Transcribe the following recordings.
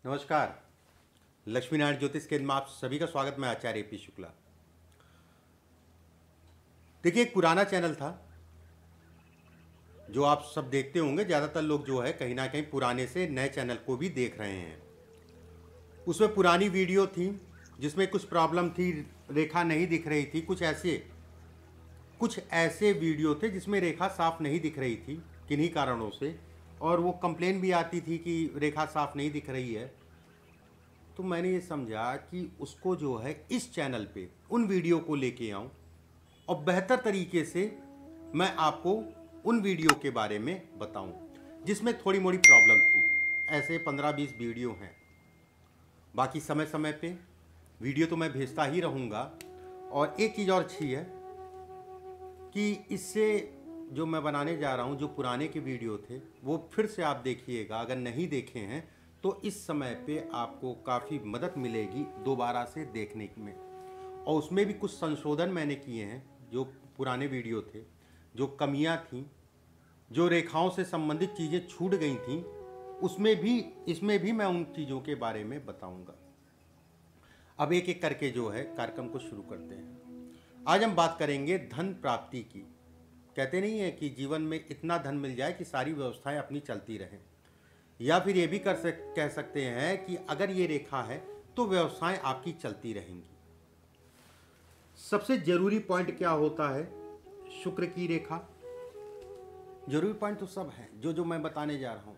नमस्कार। लक्ष्मीनारायण ज्योतिष केंद्र में आप सभी का स्वागत। मैं आचार्य पी शुक्ला। देखिए, एक पुराना चैनल था जो आप सब देखते होंगे। ज़्यादातर लोग जो है कहीं ना कहीं पुराने से नए चैनल को भी देख रहे हैं। उसमें पुरानी वीडियो थी जिसमें कुछ प्रॉब्लम थी, रेखा नहीं दिख रही थी। कुछ ऐसे वीडियो थे जिसमें रेखा साफ नहीं दिख रही थी किन्हीं कारणों से, और वो कंप्लेन भी आती थी कि रेखा साफ नहीं दिख रही है। तो मैंने ये समझा कि उसको जो है इस चैनल पे उन वीडियो को लेके आऊं और बेहतर तरीके से मैं आपको उन वीडियो के बारे में बताऊं जिसमें थोड़ी मोड़ी प्रॉब्लम थी। ऐसे 15-20 वीडियो हैं। बाकी समय समय पे वीडियो तो मैं भेजता ही रहूँगा। और एक चीज़ और अच्छी है कि इससे जो मैं बनाने जा रहा हूँ, जो पुराने के वीडियो थे वो फिर से आप देखिएगा। अगर नहीं देखे हैं तो इस समय पे आपको काफ़ी मदद मिलेगी दोबारा से देखने में। और उसमें भी कुछ संशोधन मैंने किए हैं। जो पुराने वीडियो थे, जो कमियां थीं, जो रेखाओं से संबंधित चीज़ें छूट गई थीं, इसमें भी मैं उन चीज़ों के बारे में बताऊंगा। अब एक एक करके जो है कार्यक्रम को शुरू करते हैं। आज हम बात करेंगे धन प्राप्ति की। कहते नहीं है कि जीवन में इतना धन मिल जाए कि सारी व्यवस्थाएं अपनी चलती रहें, या फिर ये भी कह सकते हैं कि अगर ये रेखा है तो व्यवसाय आपकी चलती रहेंगी। सबसे जरूरी पॉइंट क्या होता है? शुक्र की रेखा। जरूरी पॉइंट तो सब है जो मैं बताने जा रहा हूं,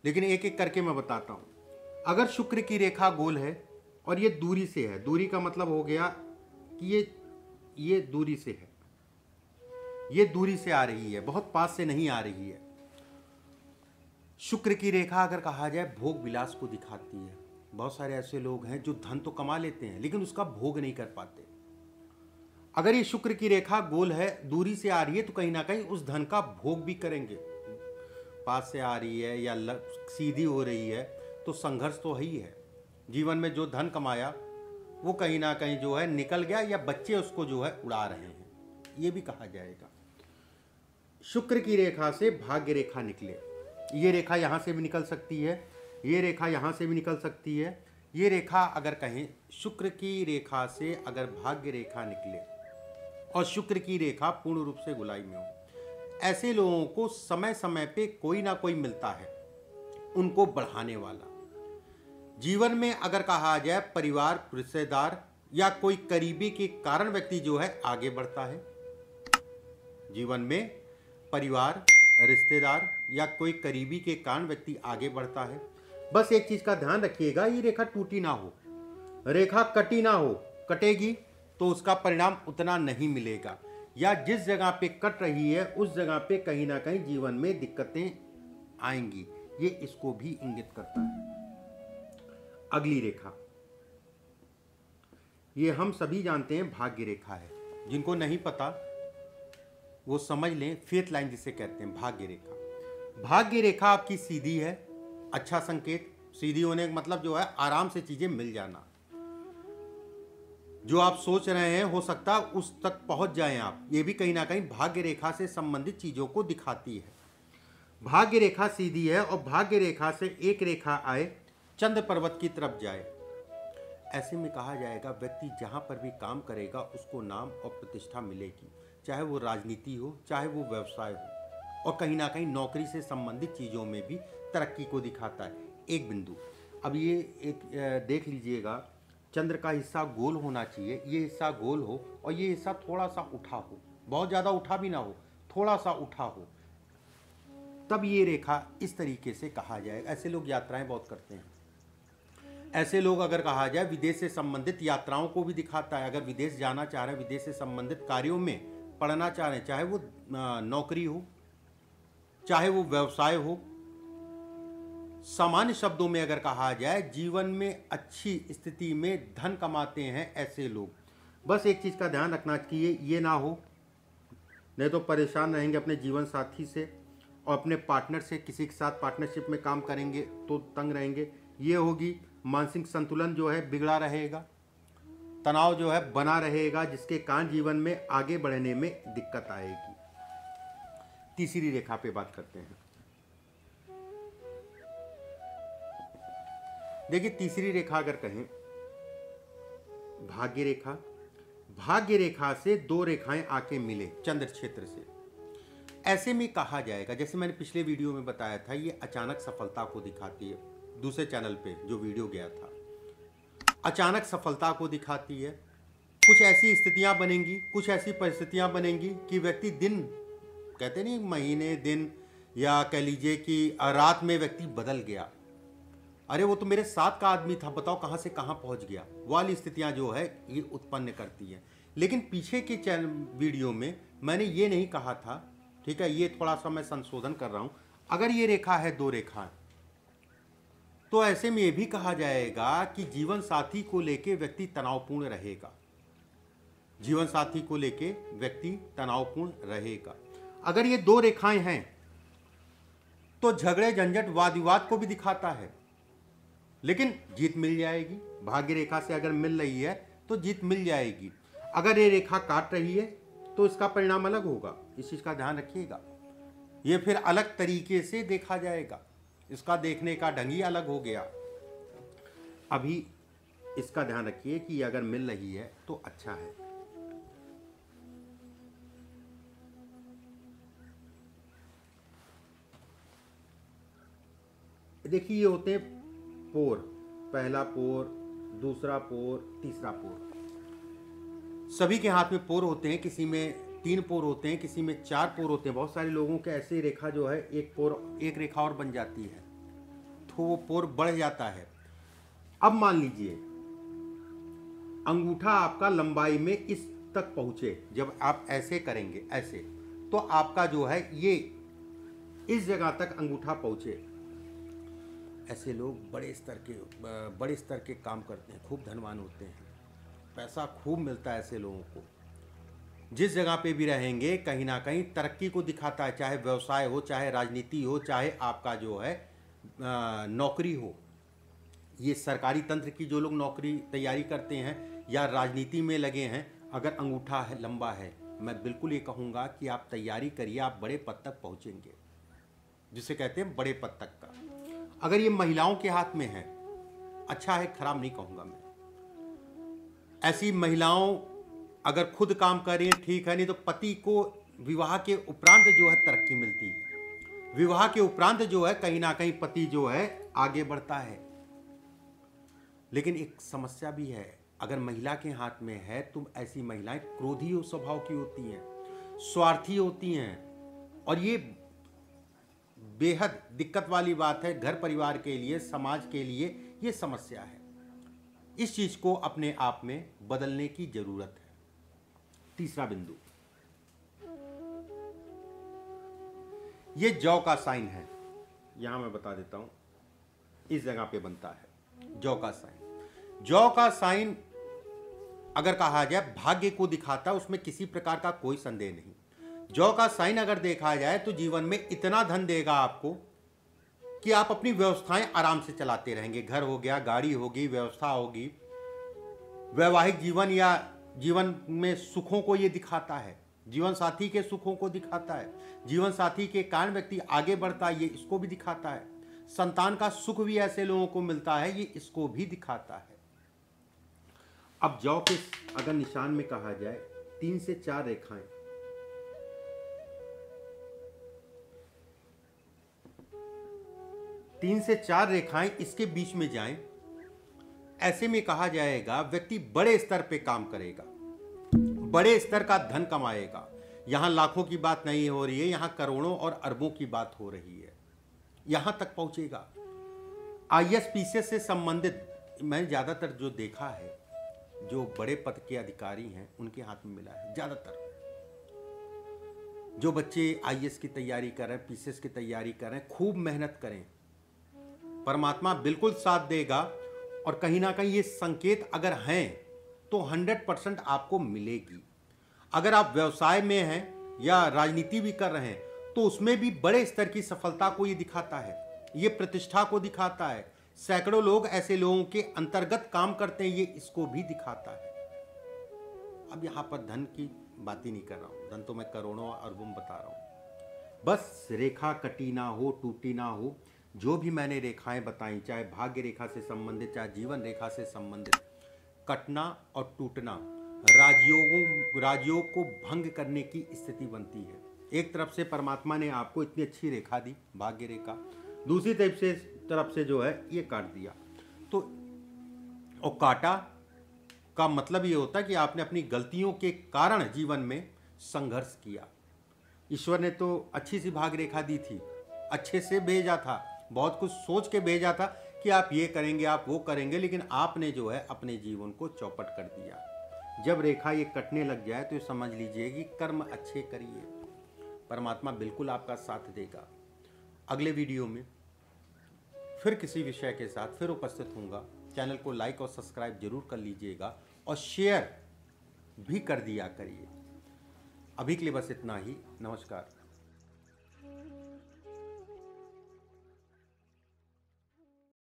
लेकिन एक एक करके मैं बताता हूं। अगर शुक्र की रेखा गोल है और ये दूरी से है, दूरी का मतलब हो गया कि ये दूरी से है, ये दूरी से आ रही है, बहुत पास से नहीं आ रही है। शुक्र की रेखा अगर कहा जाए भोग विलास को दिखाती है। बहुत सारे ऐसे लोग हैं जो धन तो कमा लेते हैं लेकिन उसका भोग नहीं कर पाते। अगर ये शुक्र की रेखा गोल है, दूरी से आ रही है, तो कहीं ना कहीं उस धन का भोग भी करेंगे। पास से आ रही है या सीधी हो रही है तो संघर्ष तो ही है। जीवन में जो धन कमाया वो कहीं ना कहीं जो है निकल गया, या बच्चे उसको जो है उड़ा रहे हैं, ये भी कहा जाएगा। शुक्र की रेखा से भाग्य रेखा निकले। ये रेखा यहाँ से भी निकल सकती है, ये रेखा यहाँ से भी निकल सकती है। ये रेखा अगर कहें शुक्र की रेखा से अगर भाग्य रेखा निकले और शुक्र की रेखा पूर्ण रूप से गुलाई में हो, ऐसे लोगों को समय समय पे कोई ना कोई मिलता है उनको बढ़ाने वाला। जीवन में अगर कहा जाए परिवार, रिश्तेदार या कोई करीबी के कारण व्यक्ति जो है आगे बढ़ता है। जीवन में परिवार, रिश्तेदार या कोई करीबी के कारण व्यक्ति आगे बढ़ता है। बस एक चीज का ध्यान रखिएगा, ये रेखा टूटी ना हो, रेखा कटी ना हो। कटेगी तो उसका परिणाम उतना नहीं मिलेगा, या जिस जगह पे कट रही है उस जगह पे कहीं ना कहीं जीवन में दिक्कतें आएंगी। ये इसको भी इंगित करता है। अगली रेखा, ये हम सभी जानते हैं भाग्य रेखा है। जिनको नहीं पता वो समझ लें, फेथ लाइन जिसे कहते हैं भाग्य रेखा। भाग्य रेखा आपकी सीधी है, अच्छा संकेत। सीधी होने का मतलब जो है आराम से चीजें मिल जाना। जो आप सोच रहे हैं हो सकता है उस तक पहुंच जाएं आप। ये भी कहीं ना कहीं भाग्य रेखा से संबंधित चीजों को दिखाती है। भाग्य रेखा सीधी है और भाग्य रेखा से एक रेखा आए, चंद्र पर्वत की तरफ जाए। ऐसे में कहा जाएगा व्यक्ति जहां पर भी काम करेगा उसको नाम और प्रतिष्ठा मिलेगी, चाहे वो राजनीति हो, चाहे वो व्यवसाय हो, और कहीं ना कहीं नौकरी से संबंधित चीज़ों में भी तरक्की को दिखाता है। एक बिंदु, अब ये एक देख लीजिएगा, चंद्र का हिस्सा गोल होना चाहिए। ये हिस्सा गोल हो और ये हिस्सा थोड़ा सा उठा हो, बहुत ज़्यादा उठा भी ना हो, थोड़ा सा उठा हो, तब ये रेखा इस तरीके से कहा जाएगा। ऐसे लोग यात्राएं बहुत करते हैं। ऐसे लोग अगर कहा जाए विदेश से संबंधित यात्राओं को भी दिखाता है। अगर विदेश जाना चाह रहे हैं, विदेश से संबंधित कार्यों में पढ़ना चाह रहे हैं, चाहे वो नौकरी हो, चाहे वो व्यवसाय हो, सामान्य शब्दों में अगर कहा जाए जीवन में अच्छी स्थिति में धन कमाते हैं ऐसे लोग। बस एक चीज़ का ध्यान रखना चाहिए, ये ना हो, नहीं तो परेशान रहेंगे अपने जीवन साथी से और अपने पार्टनर से। किसी के साथ पार्टनरशिप में काम करेंगे तो तंग रहेंगे। ये होगी, मानसिक संतुलन जो है बिगड़ा रहेगा, तनाव जो है बना रहेगा, जिसके कारण जीवन में आगे बढ़ने में दिक्कत आएगी। तीसरी रेखा पे बात करते हैं। देखिए तीसरी रेखा अगर कहें भाग्य रेखा, भाग्य रेखा से दो रेखाएं आके मिले चंद्र क्षेत्र से, ऐसे में कहा जाएगा, जैसे मैंने पिछले वीडियो में बताया था, ये अचानक सफलता को दिखाती है। दूसरे चैनल पे जो वीडियो गया था, अचानक सफलता को दिखाती है। कुछ ऐसी स्थितियां बनेंगी, कुछ ऐसी परिस्थितियां बनेंगी कि व्यक्ति दिन, कहते नहीं महीने दिन, या कह लीजिए कि रात में व्यक्ति बदल गया, अरे वो तो मेरे साथ का आदमी था, बताओ कहाँ से कहाँ पहुँच गया, वाली स्थितियाँ जो है ये उत्पन्न करती है। लेकिन पीछे के चैनल वीडियो में मैंने ये नहीं कहा था, ठीक है, ये थोड़ा सा मैं संशोधन कर रहा हूँ। अगर ये रेखा है दो रेखाएं, तो ऐसे में ये भी कहा जाएगा कि जीवन साथी को लेके व्यक्ति तनावपूर्ण रहेगा, जीवन साथी को लेके व्यक्ति तनावपूर्ण रहेगा। अगर ये दो रेखाएं हैं तो झगड़े झंझट वाद विवाद को भी दिखाता है, लेकिन जीत मिल जाएगी। भाग्य रेखा से अगर मिल रही है तो जीत मिल जाएगी। अगर ये रेखा काट रही है तो इसका परिणाम अलग होगा, इस चीज का ध्यान रखिएगा। ये फिर अलग तरीके से देखा जाएगा, इसका देखने का ढंग ही अलग हो गया। अभी इसका ध्यान रखिए कि अगर मिल रही है तो अच्छा है। देखिए ये होते हैं पोर, पहला पोर, दूसरा पोर, तीसरा पोर। सभी के हाथ में पोर होते हैं, किसी में 3 पोर होते हैं, किसी में 4 पोर होते हैं। बहुत सारे लोगों के ऐसे रेखा जो है एक पोर, एक रेखा और बन जाती है तो वो पोर बढ़ जाता है। अब मान लीजिए अंगूठा आपका लंबाई में इस तक पहुंचे, जब आप ऐसे करेंगे ऐसे, तो आपका जो है ये इस जगह तक अंगूठा पहुंचे। ऐसे लोग बड़े स्तर के काम करते हैं, खूब धनवान होते हैं, पैसा खूब मिलता है ऐसे लोगों को। जिस जगह पे भी रहेंगे कहीं ना कहीं तरक्की को दिखाता है, चाहे व्यवसाय हो, चाहे राजनीति हो, चाहे आपका जो है नौकरी हो। ये सरकारी तंत्र की जो लोग नौकरी तैयारी करते हैं या राजनीति में लगे हैं, अगर अंगूठा है लंबा है, मैं बिल्कुल ये कहूँगा कि आप तैयारी करिए, आप बड़े पद तक पहुँचेंगे, जिसे कहते हैं बड़े पद तक का। अगर ये महिलाओं के हाथ में है, अच्छा है, खराब नहीं कहूँगा मैं। ऐसी महिलाओं अगर खुद काम कर रही हैं ठीक है, नहीं तो पति को विवाह के उपरांत जो है तरक्की मिलती है, विवाह के उपरांत जो है कहीं ना कहीं पति जो है आगे बढ़ता है। लेकिन एक समस्या भी है, अगर महिला के हाथ में है तो ऐसी महिलाएं क्रोधी स्वभाव की होती हैं, स्वार्थी होती हैं, और ये बेहद दिक्कत वाली बात है घर परिवार के लिए, समाज के लिए ये समस्या है। इस चीज को अपने आप में बदलने की जरूरत है। तीसरा बिंदु, ये जौ का साइन है, यहां मैं बता देता हूं, इस जगह पे बनता है जौ का साइन। जौ का साइन अगर कहा जाए भाग्य को दिखाता है, उसमें किसी प्रकार का कोई संदेह नहीं। जौ का साइन अगर देखा जाए तो जीवन में इतना धन देगा आपको कि आप अपनी व्यवस्थाएं आराम से चलाते रहेंगे। घर हो गया, गाड़ी होगी, व्यवस्था होगी, वैवाहिक जीवन या जीवन में सुखों को ये दिखाता है, जीवन साथी के सुखों को दिखाता है, जीवन साथी के कारण व्यक्ति आगे बढ़ता है, ये इसको भी दिखाता है। संतान का सुख भी ऐसे लोगों को मिलता है, ये इसको भी दिखाता है। अब जौ के अगर निशान में कहा जाए 3 से 4 रेखाएं, 3 से 4 रेखाएं इसके बीच में जाएं, ऐसे में कहा जाएगा व्यक्ति बड़े स्तर पे काम करेगा, बड़े स्तर का धन कमाएगा। यहां लाखों की बात नहीं हो रही है, यहां करोड़ों और अरबों की बात हो रही है, यहां तक पहुंचेगा। आईएएस पीसीएस से संबंधित मैंने ज्यादातर जो देखा है, जो बड़े पद के अधिकारी हैं उनके हाथ में मिला है। ज्यादातर जो बच्चे आईएएस की तैयारी कर रहे हैं, पीसीएस की तैयारी कर रहे हैं, खूब मेहनत करें, परमात्मा बिल्कुल साथ देगा। और कहीं ना कहीं ये संकेत अगर हैं तो 100% आपको मिलेगी। अगर आप व्यवसाय में हैं या राजनीति भी कर रहे हैं तो उसमें भी बड़े स्तर की सफलता को ये दिखाता है, ये प्रतिष्ठा को दिखाता है। सैकड़ों लोग ऐसे लोगों के अंतर्गत काम करते हैं, ये इसको भी दिखाता है। अब यहां पर धन की बात ही नहीं कर रहा हूं, धन तो मैं करोड़ों और अरबों बता रहा हूं। बस रेखा कटी ना हो, टूटी ना हो, जो भी मैंने रेखाएं बताई, चाहे भाग्य रेखा से संबंधित, चाहे जीवन रेखा से संबंधित, कटना और टूटना राजयोग को भंग करने की स्थिति बनती है। एक तरफ से परमात्मा ने आपको इतनी अच्छी रेखा दी, भाग्य रेखा, दूसरी तरफ से जो है ये काट दिया। तो और काटा का मतलब ये होता है कि आपने अपनी गलतियों के कारण जीवन में संघर्ष किया। ईश्वर ने तो अच्छी सी भाग्य रेखा दी थी, अच्छे से भेजा था, बहुत कुछ सोच के भेजा था कि आप ये करेंगे, आप वो करेंगे, लेकिन आपने जो है अपने जीवन को चौपट कर दिया। जब रेखा ये कटने लग जाए तो ये समझ लीजिए कि कर्म अच्छे करिए, परमात्मा बिल्कुल आपका साथ देगा। अगले वीडियो में फिर किसी विषय के साथ फिर उपस्थित होऊंगा। चैनल को लाइक और सब्सक्राइब जरूर कर लीजिएगा और शेयर भी कर दिया करिए। अभी के लिए बस इतना ही। नमस्कार।